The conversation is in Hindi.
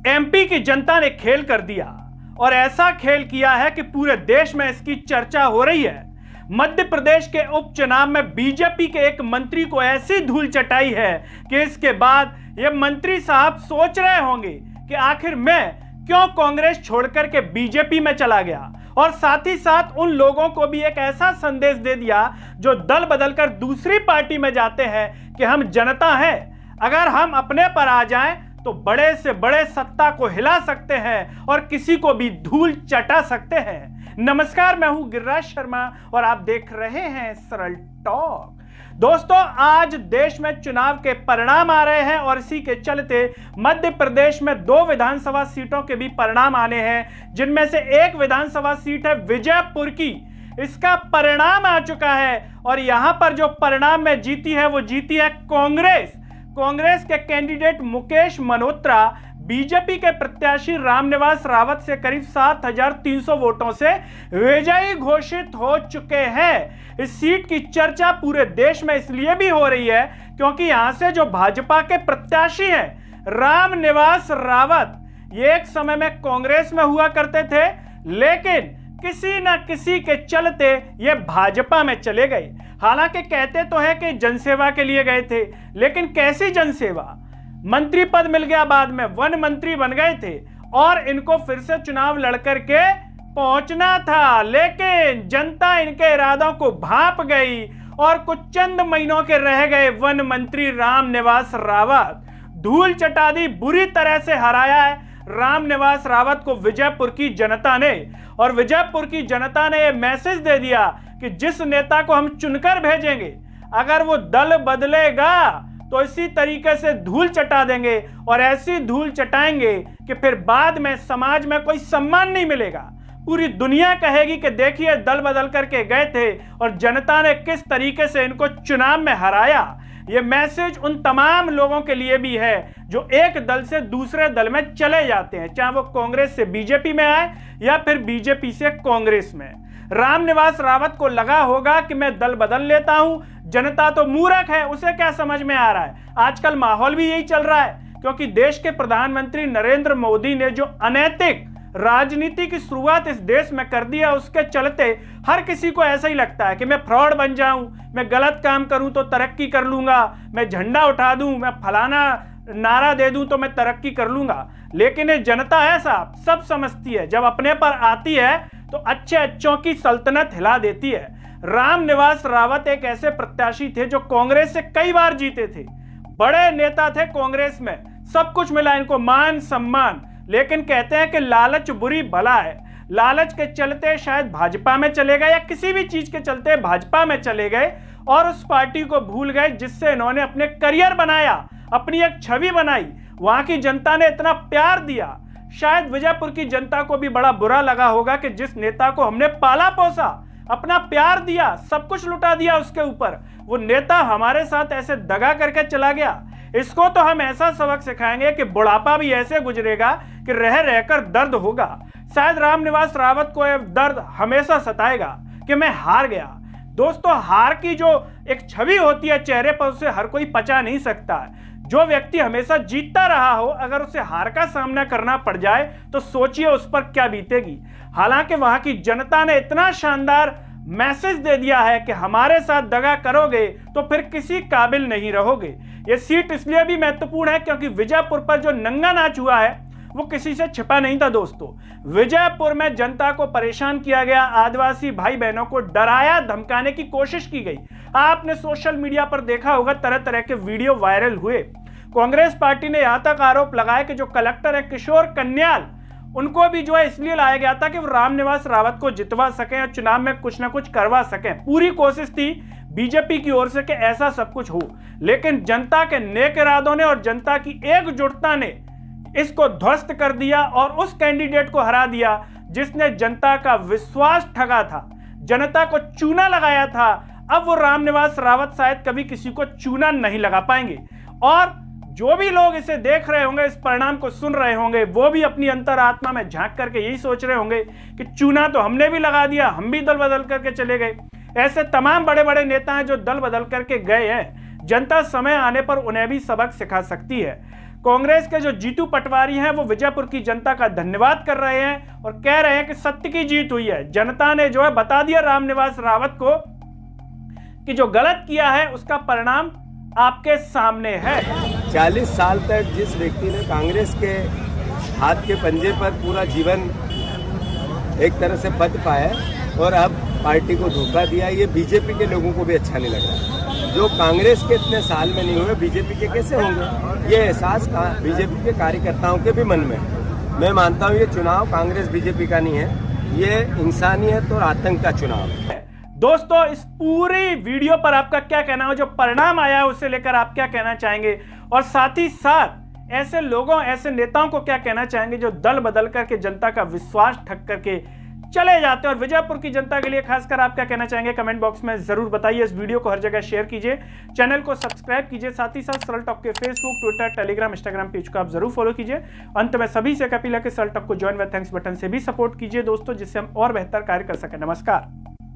एमपी की जनता ने खेल कर दिया और ऐसा खेल किया है कि पूरे देश में इसकी चर्चा हो रही है। मध्य प्रदेश के उपचुनाव में बीजेपी के एक मंत्री को ऐसी धूल चटाई है कि इसके बाद ये मंत्री साहब सोच रहे होंगे कि आखिर मैं क्यों कांग्रेस छोड़कर के बीजेपी में चला गया, और साथ ही साथ उन लोगों को भी एक ऐसा संदेश दे दिया जो दल बदलकर दूसरी पार्टी में जाते हैं कि हम जनता हैं, अगर हम अपने पर आ जाएं तो बड़े से बड़े सत्ता को हिला सकते हैं और किसी को भी धूल चटा सकते हैं। नमस्कार, मैं हूं गिरिराज शर्मा और आप देख रहे हैं सरल टॉक। दोस्तों, आज देश में चुनाव के परिणाम आ रहे हैं और इसी के चलते मध्य प्रदेश में 2 विधानसभा सीटों के भी परिणाम आने हैं, जिनमें से एक विधानसभा सीट है विजयपुर की। इसका परिणाम आ चुका है और यहां पर जो परिणाम में जीती है वो जीती है कांग्रेस के कैंडिडेट मुकेश मल्होत्रा बीजेपी के प्रत्याशी रामनिवास रावत से करीब 7,300 वोटों से विजयी घोषित हो चुके हैं। इस सीट की चर्चा पूरे देश में इसलिए भी हो रही है क्योंकि यहां से जो भाजपा के प्रत्याशी हैं रामनिवास रावत, ये एक समय में कांग्रेस में हुआ करते थे, लेकिन किसी न किसी के चलते ये भाजपा में चले गए। हालांकि कहते तो है कि जनसेवा के लिए गए थे, लेकिन कैसी जनसेवा? मंत्री पद मिल गया, बाद में वन मंत्री बन गए थे और इनको फिर से चुनाव लड़कर के पहुंचना था, लेकिन जनता इनके इरादों को भांप गई और कुछ चंद महीनों के रह गए वन मंत्री रामनिवास रावत। धूल चटा दी, बुरी तरह से हराया है रामनिवास रावत को विजयपुर की जनता ने, और विजयपुर की जनता ने यह मैसेज दे दिया कि जिस नेता को हम चुनकर भेजेंगे, अगर वो दल बदलेगा तो इसी तरीके से धूल चटा देंगे और ऐसी धूल चटाएंगे कि फिर बाद में समाज में कोई सम्मान नहीं मिलेगा। पूरी दुनिया कहेगी कि देखिए दल बदल करके गए थे और जनता ने किस तरीके से इनको चुनाव में हराया। ये मैसेज उन तमाम लोगों के लिए भी है जो एक दल से दूसरे दल में चले जाते हैं, चाहे वो कांग्रेस से बीजेपी में आए या फिर बीजेपी से कांग्रेस में। रामनिवास रावत को लगा होगा कि मैं दल बदल लेता हूं, जनता तो मूर्ख है, उसे क्या समझ में आ रहा है। आजकल माहौल भी यही चल रहा है क्योंकि देश के प्रधानमंत्री नरेंद्र मोदी ने जो अनैतिक राजनीति की शुरुआत इस देश में कर दिया, उसके चलते हर किसी को ऐसा ही लगता है कि मैं फ्रॉड बन जाऊं, मैं गलत काम करूं तो तरक्की कर लूंगा, मैं झंडा उठा दूं, मैं फलाना नारा दे दूं तो मैं तरक्की कर लूंगा। लेकिन ये जनता है साहब, सब समझती है, जब अपने पर आती है तो अच्छे अच्छों की सल्तनत हिला देती है। रामनिवास रावत एक ऐसे प्रत्याशी थे जो कांग्रेस से कई बार जीते थे, बड़े नेता थे कांग्रेस में, सब कुछ मिला इनको, मान सम्मान, लेकिन कहते हैं कि लालच बुरी बला है। लालच के चलते शायद भाजपा में चले गए या किसी भी चीज के चलते भाजपा में चले गए और उस पार्टी को भूल गए जिससे इन्होंने अपने करियर बनाया, अपनी एक छवि बनाई। वहां की जनता ने इतना प्यार दिया, शायद विजयपुर की जनता को भी बड़ा बुरा लगा होगा कि जिस नेता को हमने पाला पोसा, अपना प्यार दिया, सब कुछ लुटा दिया उसके ऊपर, वो नेता हमारे साथ ऐसे दगा करके चला गया। इसको तो हम ऐसा सबक सिखाएंगे कि बुढ़ापा भी ऐसे गुजरेगा कि रह रहकर दर्द होगा। शायद रामनिवास रावत को यह दर्द हमेशा सताएगा कि मैं हार गया। दोस्तों, हार की जो एक छवि होती है चेहरे पर, उसे हर कोई पचा नहीं सकता। जो व्यक्ति हमेशा जीतता रहा हो, अगर उसे हार का सामना करना पड़ जाए तो सोचिए उस पर क्या बीतेगी। हालांकि वहां की जनता ने इतना शानदार मैसेज दे दिया है कि हमारे साथ दगा करोगे तो फिर किसी काबिल नहीं रहोगे। यह सीट इसलिए भी महत्वपूर्ण है क्योंकि विजयपुर पर जो नंगा नाच हुआ है वो किसी से छिपा नहीं था। दोस्तों, विजयपुर में जनता को परेशान किया गया, आदिवासी भाई बहनों को डराया धमकाने की कोशिश की गई। आपने सोशल मीडिया पर देखा होगा, तरह तरह के वीडियो वायरल हुए। कांग्रेस पार्टी ने यहां तक आरोप लगाया कि जो कलेक्टर है किशोर कन्याल, उनको भी जो है इसलिए लाया गया था कि वो रामनिवास रावत को जितवा सकें और चुनाव में कुछ ना कुछ करवा सकें। पूरी कोशिश थी बीजेपी की ओर से कि ऐसा सब कुछ हो, लेकिन जनता के नेक इरादों ने और जनता की एकजुटता ने इसको ध्वस्त कर दिया और उस कैंडिडेट को हरा दिया जिसने जनता का विश्वास ठगा था, जनता को चूना लगाया था। अब वो रामनिवास रावत शायद कभी किसी को चूना नहीं लगा पाएंगे। और जो भी लोग इसे देख रहे होंगे, इस परिणाम को सुन रहे होंगे, वो भी अपनी अंतरात्मा में झांक करके यही सोच रहे होंगे कि चूना तो हमने भी लगा दिया, हम भी दल बदल करके चले गए। ऐसे तमाम बड़े बड़े नेता हैं जो दल बदल करके गए हैं। जनता समय आने पर उन्हें भी सबक सिखा सकती है। कांग्रेस के जो जीतू पटवारी हैं वो विजयपुर की जनता का धन्यवाद कर रहे हैं और कह रहे हैं कि सत्य की जीत हुई है। जनता ने जो है बता दिया रामनिवास रावत को कि जो गलत किया है उसका परिणाम आपके सामने है। 40 साल तक जिस व्यक्ति ने कांग्रेस के हाथ के पंजे पर पूरा जीवन एक तरह से पद पाया और अब पार्टी को धोखा दिया, ये बीजेपी के लोगों को भी अच्छा नहीं लग रहा। जो कांग्रेस के इतने साल में नहीं हुए, बीजेपी के कैसे होंगे? ये एहसास बीजेपी के कार्यकर्ताओं के भी मन में है। मैं मानता हूँ ये चुनाव कांग्रेस बीजेपी का नहीं है, ये इंसानियत और आतंक का चुनाव है। दोस्तों, इस पूरी वीडियो पर आपका क्या कहना है? जो परिणाम आया है उसे लेकर आप क्या कहना चाहेंगे? और साथ ही साथ ऐसे लोगों, ऐसे नेताओं को क्या कहना चाहेंगे जो दल बदल करके जनता का विश्वास ठग करके चले जाते हैं? और विजयपुर की जनता के लिए खासकर आप क्या कहना चाहेंगे? कमेंट बॉक्स में जरूर बताइए। इस वीडियो को हर जगह शेयर कीजिए, चैनल को सब्सक्राइब कीजिए, साथ ही साथ सरल टॉक के Facebook, Twitter, Telegram, Instagram page को आप जरूर फॉलो कीजिए। अंत में सभी से अपील है कि सरल टॉक को ज्वाइन व थैंक्स बटन से भी सपोर्ट कीजिए दोस्तों, जिससे हम और बेहतर कार्य कर सकें। नमस्कार।